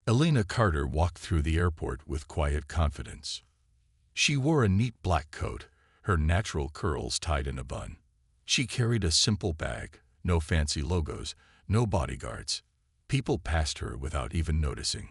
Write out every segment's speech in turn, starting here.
Elena Carter walked through the airport with quiet confidence. She wore a neat black coat, her natural curls tied in a bun. She carried a simple bag, no fancy logos, no bodyguards. People passed her without even noticing.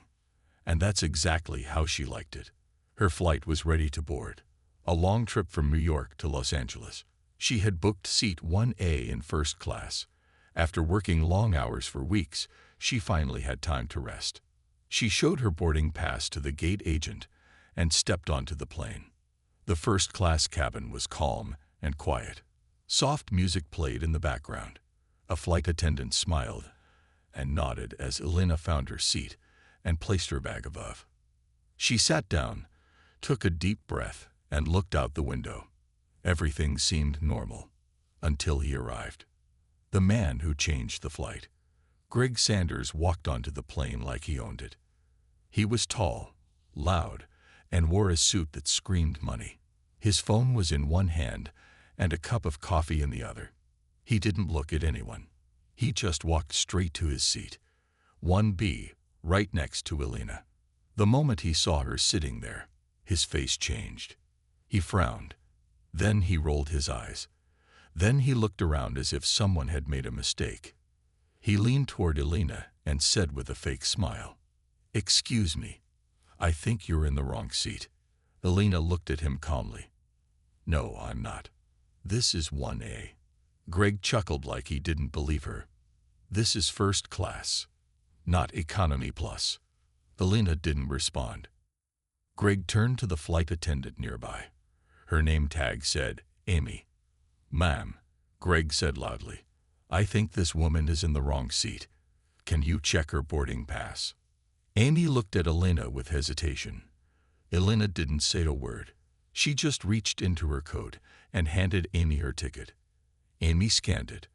And that's exactly how she liked it. Her flight was ready to board. A long trip from New York to Los Angeles. She had booked seat 1A in first class. After working long hours for weeks, she finally had time to rest. She showed her boarding pass to the gate agent and stepped onto the plane. The first-class cabin was calm and quiet. Soft music played in the background. A flight attendant smiled and nodded as Elena found her seat and placed her bag above. She sat down, took a deep breath, and looked out the window. Everything seemed normal until he arrived. The man who changed the flight. Greg Sanders walked onto the plane like he owned it. He was tall, loud, and wore a suit that screamed money. His phone was in one hand and a cup of coffee in the other. He didn't look at anyone. He just walked straight to his seat, 1B, right next to Elena. The moment he saw her sitting there, his face changed. He frowned. Then he rolled his eyes. Then he looked around as if someone had made a mistake. He leaned toward Elena and said with a fake smile, "Excuse me, I think you're in the wrong seat." Elena looked at him calmly. "No, I'm not. This is 1A." Greg chuckled like he didn't believe her. "This is first class, not economy plus." Elena didn't respond. Greg turned to the flight attendant nearby. Her name tag said, "Amy." "Ma'am," Greg said loudly, "I think this woman is in the wrong seat. Can you check her boarding pass?" Amy looked at Elena with hesitation. Elena didn't say a word. She just reached into her coat and handed Amy her ticket. Amy scanned it.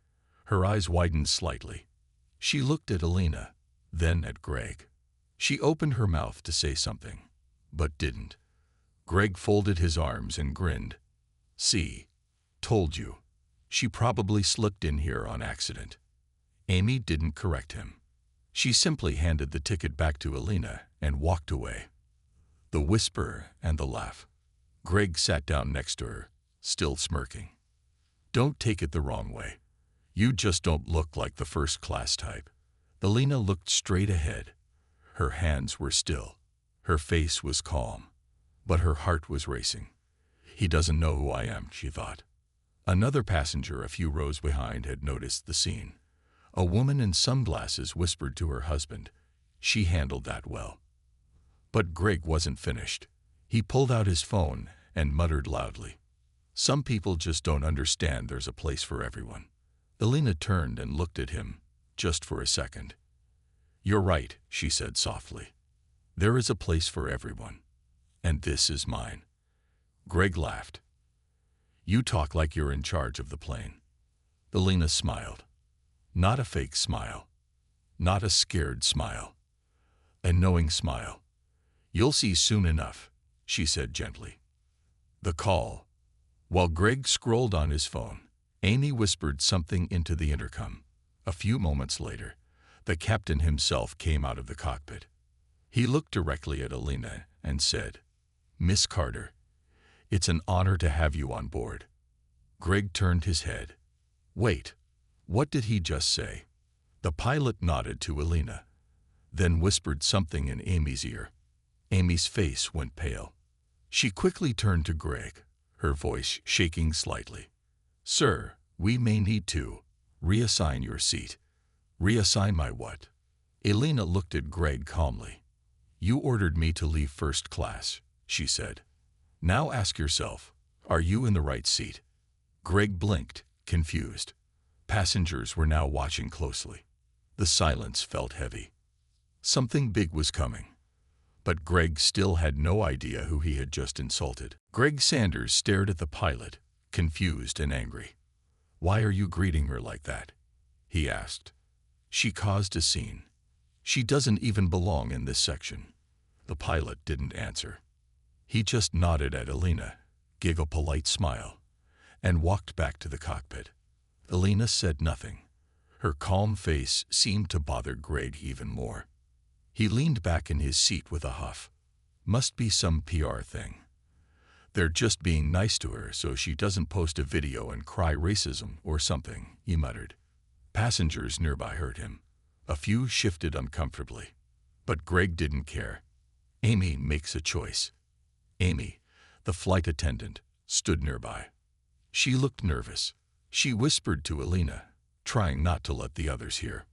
Her eyes widened slightly. She looked at Elena, then at Greg. She opened her mouth to say something, but didn't. Greg folded his arms and grinned. "See, told you. She probably slipped in here on accident." Amy didn't correct him. She simply handed the ticket back to Elena and walked away. The whisper and the laugh. Greg sat down next to her, still smirking. "Don't take it the wrong way. You just don't look like the first-class type." Elena looked straight ahead. Her hands were still. Her face was calm. But her heart was racing. "He doesn't know who I am," she thought. Another passenger a few rows behind had noticed the scene. A woman in sunglasses whispered to her husband. She handled that well. But Greg wasn't finished. He pulled out his phone and muttered loudly, "Some people just don't understand there's a place for everyone." Elena turned and looked at him, just for a second. "You're right," she said softly. "There is a place for everyone. And this is mine." Greg laughed. "You talk like you're in charge of the plane." Elena smiled. Not a fake smile. Not a scared smile. A knowing smile. "You'll see soon enough," she said gently. The call. While Greg scrolled on his phone, Amy whispered something into the intercom. A few moments later, the captain himself came out of the cockpit. He looked directly at Elena and said, "Miss Carter, it's an honor to have you on board." Greg turned his head. "Wait, what did he just say?" The pilot nodded to Elena, then whispered something in Amy's ear. Amy's face went pale. She quickly turned to Greg, her voice shaking slightly. "Sir, we may need to reassign your seat." "Reassign my what?" Elena looked at Greg calmly. "You ordered me to leave first class," she said. "Now ask yourself, are you in the right seat?" Greg blinked, confused. Passengers were now watching closely. The silence felt heavy. Something big was coming. But Greg still had no idea who he had just insulted. Greg Sanders stared at the pilot, confused and angry. "Why are you greeting her like that?" he asked. "She caused a scene. She doesn't even belong in this section." The pilot didn't answer. He just nodded at Elena, gave a polite smile, and walked back to the cockpit. Elena said nothing. Her calm face seemed to bother Greg even more. He leaned back in his seat with a huff. Must be some PR thing. They're just being nice to her so she doesn't post a video and cry racism or something, he muttered. Passengers nearby heard him. A few shifted uncomfortably. But Greg didn't care. Amy makes a choice. Amy, the flight attendant, stood nearby. She looked nervous. She whispered to Alina, trying not to let the others hear.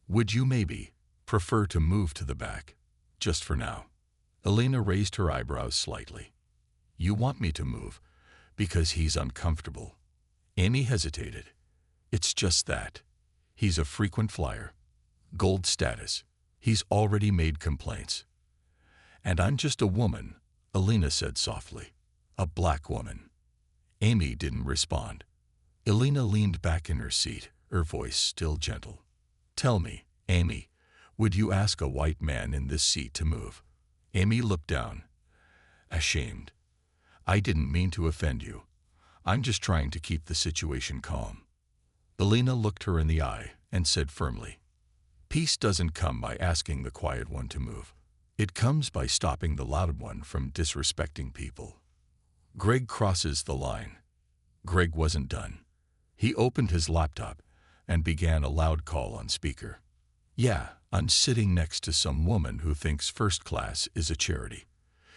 Would you maybe prefer to move to the back, just for now? Alina raised her eyebrows slightly. You want me to move because he's uncomfortable? Amy hesitated. It's just that. He's a frequent flyer. Gold status. He's already made complaints. And I'm just a woman, Alina said softly. A black woman. Amy didn't respond. Alina leaned back in her seat, her voice still gentle. Tell me, Amy, would you ask a white man in this seat to move? Amy looked down, ashamed. I didn't mean to offend you. I'm just trying to keep the situation calm. Alina looked her in the eye and said firmly, Peace doesn't come by asking the quiet one to move. It comes by stopping the loud one from disrespecting people. Greg crosses the line. Greg wasn't done. He opened his laptop and began a loud call on speaker. Yeah, I'm sitting next to some woman who thinks first class is a charity.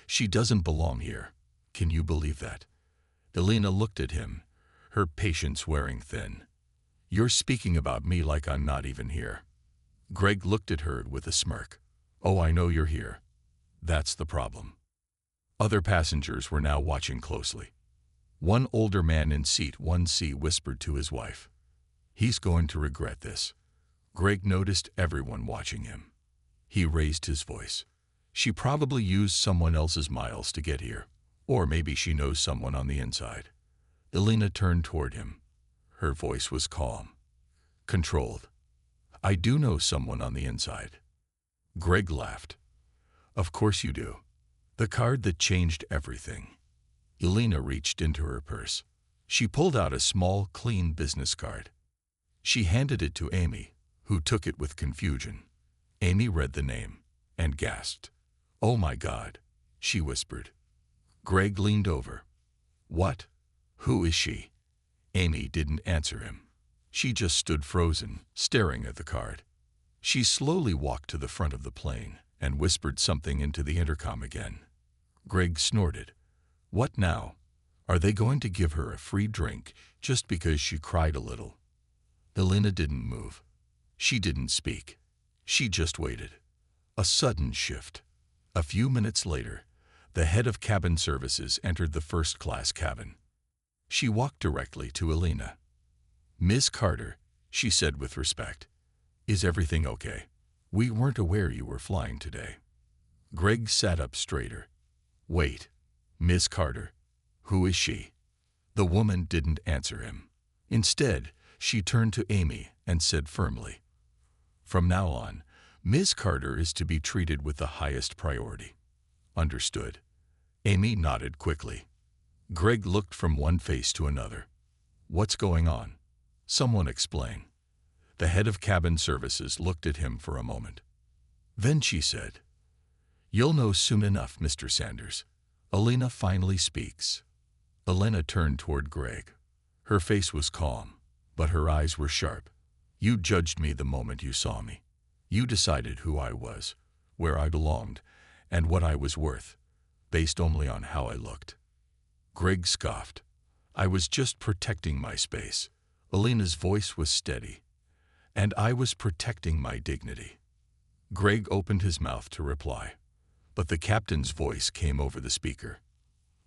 She doesn't belong here. Can you believe that? Alina looked at him, her patience wearing thin. You're speaking about me like I'm not even here. Greg looked at her with a smirk. Oh, I know you're here. That's the problem. Other passengers were now watching closely. One older man in seat 1C whispered to his wife. He's going to regret this. Greg noticed everyone watching him. He raised his voice. She probably used someone else's miles to get here. Or maybe she knows someone on the inside. Alina turned toward him. Her voice was calm, controlled. I do know someone on the inside. Greg laughed. Of course you do. The card that changed everything. Alina reached into her purse. She pulled out a small, clean business card. She handed it to Amy, who took it with confusion. Amy read the name and gasped. Oh my God, she whispered. Greg leaned over. What? Who is she? Amy didn't answer him. She just stood frozen, staring at the card. She slowly walked to the front of the plane and whispered something into the intercom again. Greg snorted. What now? Are they going to give her a free drink just because she cried a little? Alina didn't move. She didn't speak. She just waited. A sudden shift. A few minutes later, the head of cabin services entered the first-class cabin. She walked directly to Alina. Ms. Carter, she said with respect, is everything okay? We weren't aware you were flying today. Greg sat up straighter. Wait, Ms. Carter, who is she? The woman didn't answer him. Instead, she turned to Amy and said firmly, From now on, Ms. Carter is to be treated with the highest priority. Understood. Amy nodded quickly. Greg looked from one face to another. What's going on? Someone explain. The head of cabin services looked at him for a moment. Then she said, You'll know soon enough, Mr. Sanders. Alina finally speaks. Alina turned toward Greg. Her face was calm, but her eyes were sharp. You judged me the moment you saw me. You decided who I was, where I belonged, and what I was worth, based only on how I looked. Greg scoffed. I was just protecting my space. Alina's voice was steady. And I was protecting my dignity. Greg opened his mouth to reply, but the captain's voice came over the speaker.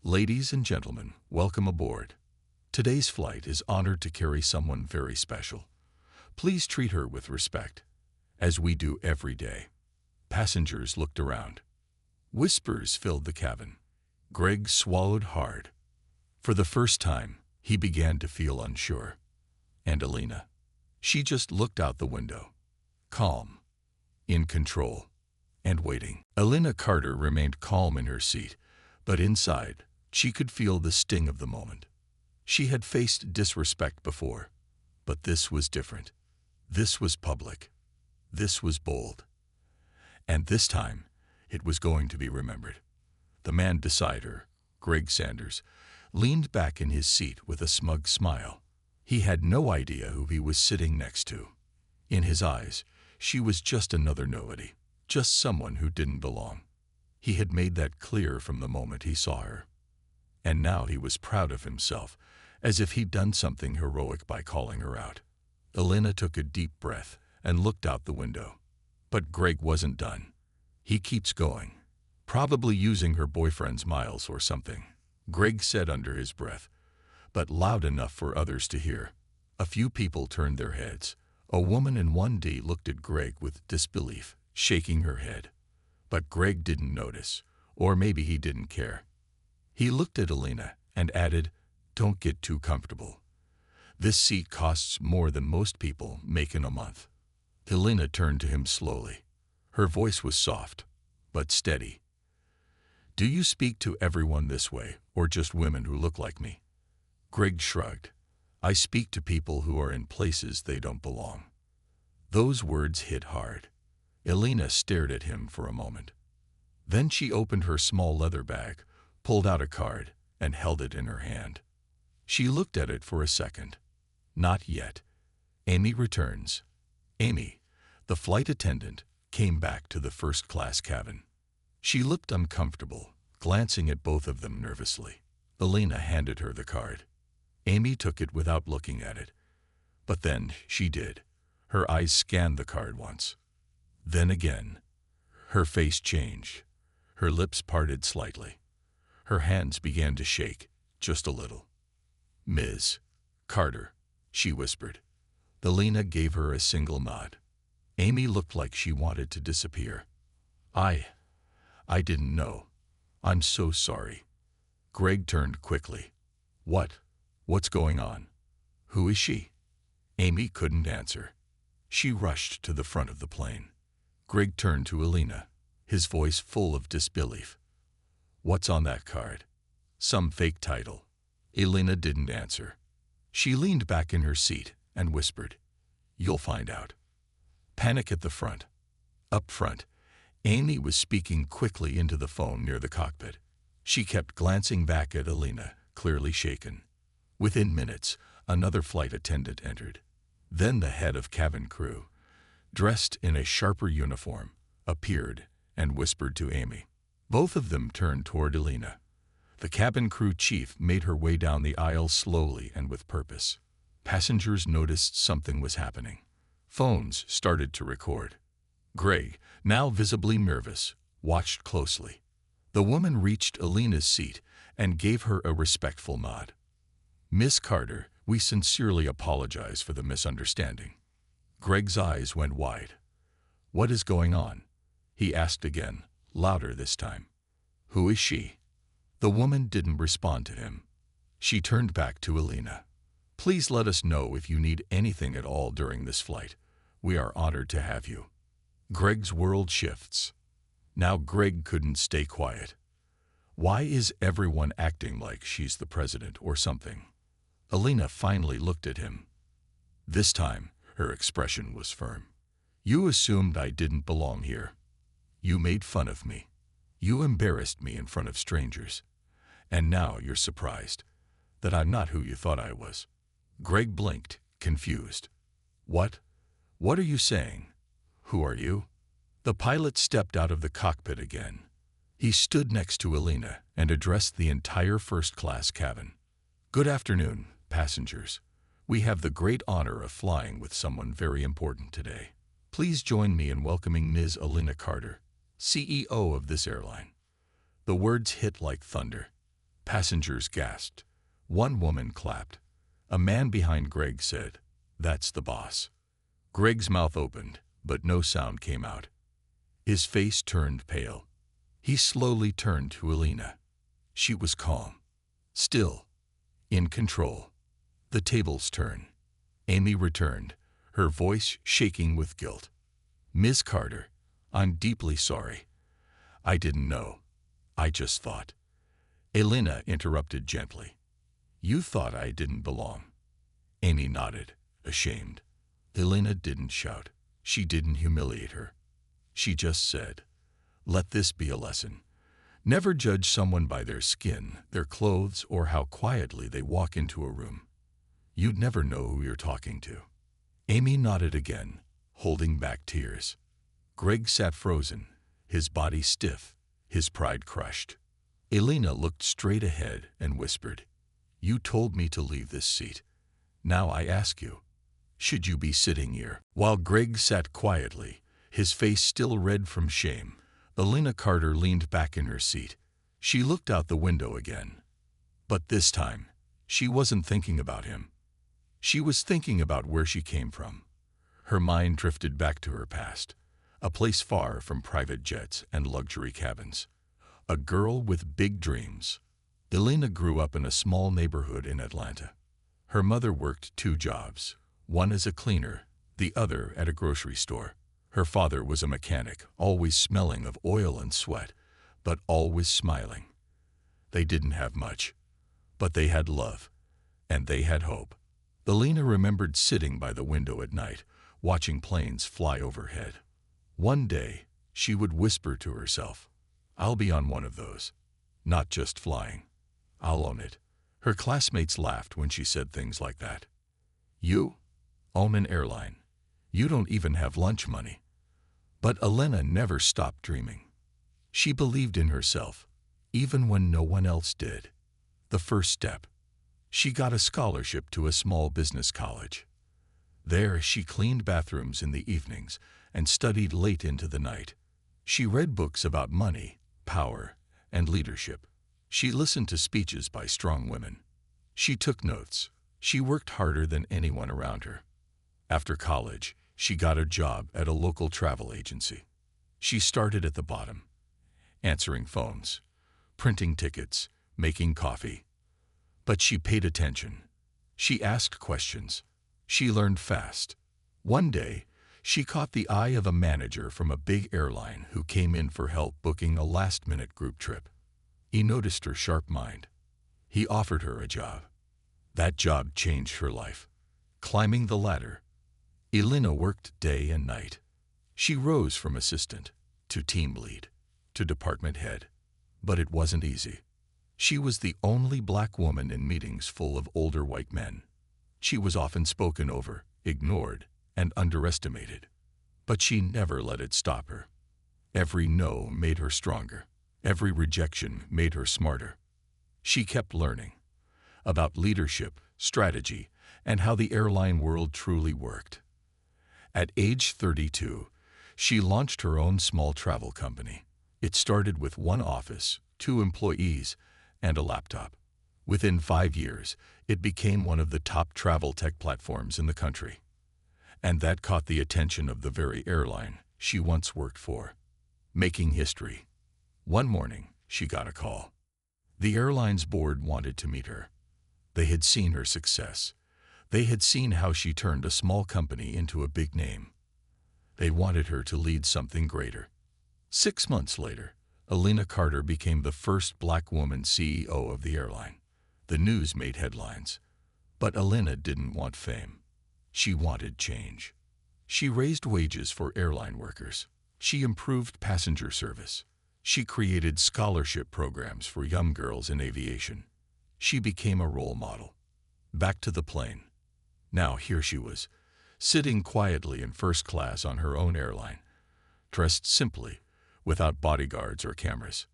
Ladies and gentlemen, welcome aboard. Today's flight is honored to carry someone very special. Please treat her with respect, as we do every day. Passengers looked around. Whispers filled the cabin. Greg swallowed hard. For the first time, he began to feel unsure. And Alina? She just looked out the window, calm, in control, and waiting. Alina Carter remained calm in her seat, but inside, she could feel the sting of the moment. She had faced disrespect before, but this was different. This was public. This was bold. And this time, it was going to be remembered. The man beside her, Greg Sanders, leaned back in his seat with a smug smile. He had no idea who he was sitting next to. In his eyes, she was just another nobody, just someone who didn't belong. He had made that clear from the moment he saw her. And now he was proud of himself, as if he'd done something heroic by calling her out. Elena took a deep breath and looked out the window. But Greg wasn't done. He keeps going, probably using her boyfriend's miles or something, Greg said under his breath, but loud enough for others to hear. A few people turned their heads. A woman in 1D looked at Greg with disbelief, shaking her head. But Greg didn't notice, or maybe he didn't care. He looked at Elena and added, "Don't get too comfortable. This seat costs more than most people make in a month." Elena turned to him slowly. Her voice was soft, but steady. "Do you speak to everyone this way, or just women who look like me?" Greg shrugged. "I speak to people who are in places they don't belong." Those words hit hard. Elena stared at him for a moment. Then she opened her small leather bag, pulled out a card, and held it in her hand. She looked at it for a second. "Not yet. Amy returns." Amy, the flight attendant, came back to the first-class cabin. She looked uncomfortable, glancing at both of them nervously. Elena handed her the card. Amy took it without looking at it. But then she did. Her eyes scanned the card once. Then again. Her face changed. Her lips parted slightly. Her hands began to shake, just a little. "Ms. Carter," she whispered. Elena gave her a single nod. Amy looked like she wanted to disappear. I didn't know. I'm so sorry." Greg turned quickly. What's going on? Who is she?" Amy couldn't answer. She rushed to the front of the plane. Greg turned to Elena, his voice full of disbelief. "What's on that card? Some fake title." Elena didn't answer. She leaned back in her seat and whispered, "You'll find out." Panic at the front. Up front, Amy was speaking quickly into the phone near the cockpit. She kept glancing back at Elena, clearly shaken. Within minutes, another flight attendant entered. Then the head of cabin crew, dressed in a sharper uniform, appeared and whispered to Amy. Both of them turned toward Elena. The cabin crew chief made her way down the aisle slowly and with purpose. Passengers noticed something was happening. Phones started to record. Greg, now visibly nervous, watched closely. The woman reached Elena's seat and gave her a respectful nod. "Miss Carter, we sincerely apologize for the misunderstanding." Greg's eyes went wide. "What is going on?" he asked again, louder this time. "Who is she?" The woman didn't respond to him. She turned back to Elena. "Please let us know if you need anything at all during this flight. We are honored to have you." Greg's world shifts. Now Greg couldn't stay quiet. Why is everyone acting like she's the president or something? Elena finally looked at him. This time, her expression was firm. "You assumed I didn't belong here. You made fun of me. You embarrassed me in front of strangers. And now you're surprised that I'm not who you thought I was." Greg blinked, confused. What are you saying? Who are you?" The pilot stepped out of the cockpit again. He stood next to Elena and addressed the entire first-class cabin. "Good afternoon, passengers. We have the great honor of flying with someone very important today. Please join me in welcoming Ms. Elena Carter, CEO of this airline." The words hit like thunder. Passengers gasped. One woman clapped. A man behind Greg said, "That's the boss." Greg's mouth opened, but no sound came out. His face turned pale. He slowly turned to Elena. She was calm, still, in control. The tables turned. Amy returned, her voice shaking with guilt. "Ms. Carter, I'm deeply sorry. I didn't know. I just thought." Elena interrupted gently. "You thought I didn't belong." Amy nodded, ashamed. Elena didn't shout. She didn't humiliate her. She just said, "Let this be a lesson. Never judge someone by their skin, their clothes, or how quietly they walk into a room. You'd never know who you're talking to." Amy nodded again, holding back tears. Greg sat frozen, his body stiff, his pride crushed. Elena looked straight ahead and whispered, "You told me to leave this seat. Now I ask you, should you be sitting here?" While Greg sat quietly, his face still red from shame, Elena Carter leaned back in her seat. She looked out the window again. But this time, she wasn't thinking about him. She was thinking about where she came from. Her mind drifted back to her past, a place far from private jets and luxury cabins. A girl with big dreams. Elena grew up in a small neighborhood in Atlanta. Her mother worked 2 jobs, one as a cleaner, the other at a grocery store. Her father was a mechanic, always smelling of oil and sweat, but always smiling. They didn't have much, but they had love, and they had hope. Elena remembered sitting by the window at night, watching planes fly overhead. One day, she would whisper to herself, "I'll be on one of those. Not just flying. I'll own it." Her classmates laughed when she said things like that. "You own an airline. You don't even have lunch money." But Elena never stopped dreaming. She believed in herself, even when no one else did. The first step. She got a scholarship to a small business college. There, she cleaned bathrooms in the evenings and studied late into the night. She read books about money, power, and leadership. She listened to speeches by strong women. She took notes. She worked harder than anyone around her. After college, she got a job at a local travel agency. She started at the bottom, answering phones, printing tickets, making coffee. But she paid attention. She asked questions. She learned fast. One day, she caught the eye of a manager from a big airline who came in for help booking a last-minute group trip. He noticed her sharp mind. He offered her a job. That job changed her life. Climbing the ladder, Elena worked day and night. She rose from assistant to team lead to department head. But it wasn't easy. She was the only black woman in meetings full of older white men. She was often spoken over, ignored, and underestimated. But she never let it stop her. Every no made her stronger. Every rejection made her smarter. She kept learning about leadership, strategy, and how the airline world truly worked. At age 32, she launched her own small travel company. It started with 1 office, 2 employees, and a laptop. Within 5 years, it became one of the top travel tech platforms in the country. And that caught the attention of the very airline she once worked for. Making history. One morning, she got a call. The airline's board wanted to meet her. They had seen her success. They had seen how she turned a small company into a big name. They wanted her to lead something greater. 6 months later, Elena Carter became the first black woman CEO of the airline. The news made headlines. But Elena didn't want fame. She wanted change. She raised wages for airline workers. She improved passenger service. She created scholarship programs for young girls in aviation. She became a role model. Back to the plane. Now here she was, sitting quietly in first class on her own airline, dressed simply, without bodyguards or cameras.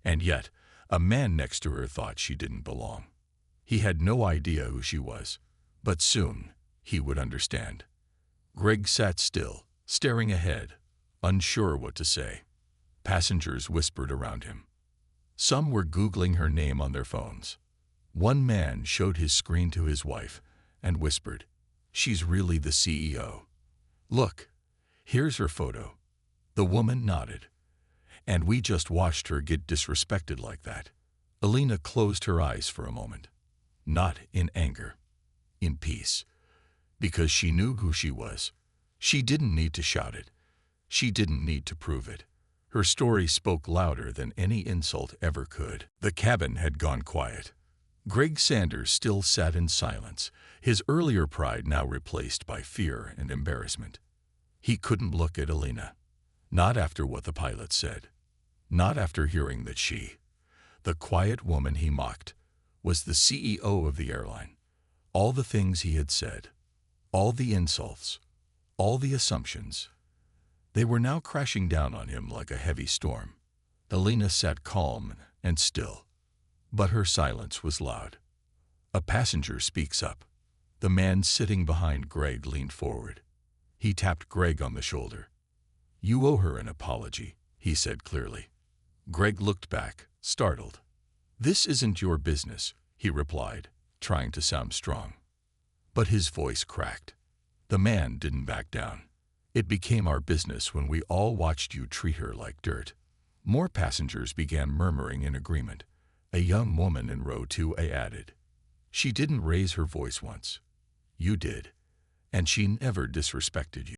And yet, a man next to her thought she didn't belong. He had no idea who she was, but soon he would understand. Greg sat still, staring ahead, unsure what to say. Passengers whispered around him. Some were Googling her name on their phones. One man showed his screen to his wife and whispered, "She's really the CEO. Look, here's her photo." The woman nodded. "And we just watched her get disrespected like that." Elena closed her eyes for a moment. Not in anger, in peace. Because she knew who she was. She didn't need to shout it. She didn't need to prove it. Her story spoke louder than any insult ever could. The cabin had gone quiet. Greg Sanders still sat in silence, his earlier pride now replaced by fear and embarrassment. He couldn't look at Elena. Not after what the pilot said. Not after hearing that she, the quiet woman he mocked, was the CEO of the airline. All the things he had said, all the insults, all the assumptions, they were now crashing down on him like a heavy storm. Alina sat calm and still, but her silence was loud. A passenger speaks up. The man sitting behind Greg leaned forward. He tapped Greg on the shoulder. "You owe her an apology," he said clearly. Greg looked back, startled. "This isn't your business," he replied, trying to sound strong. But his voice cracked. The man didn't back down. "It became our business when we all watched you treat her like dirt." More passengers began murmuring in agreement. A young woman in row 2A added, "She didn't raise her voice once. You did. And she never disrespected you."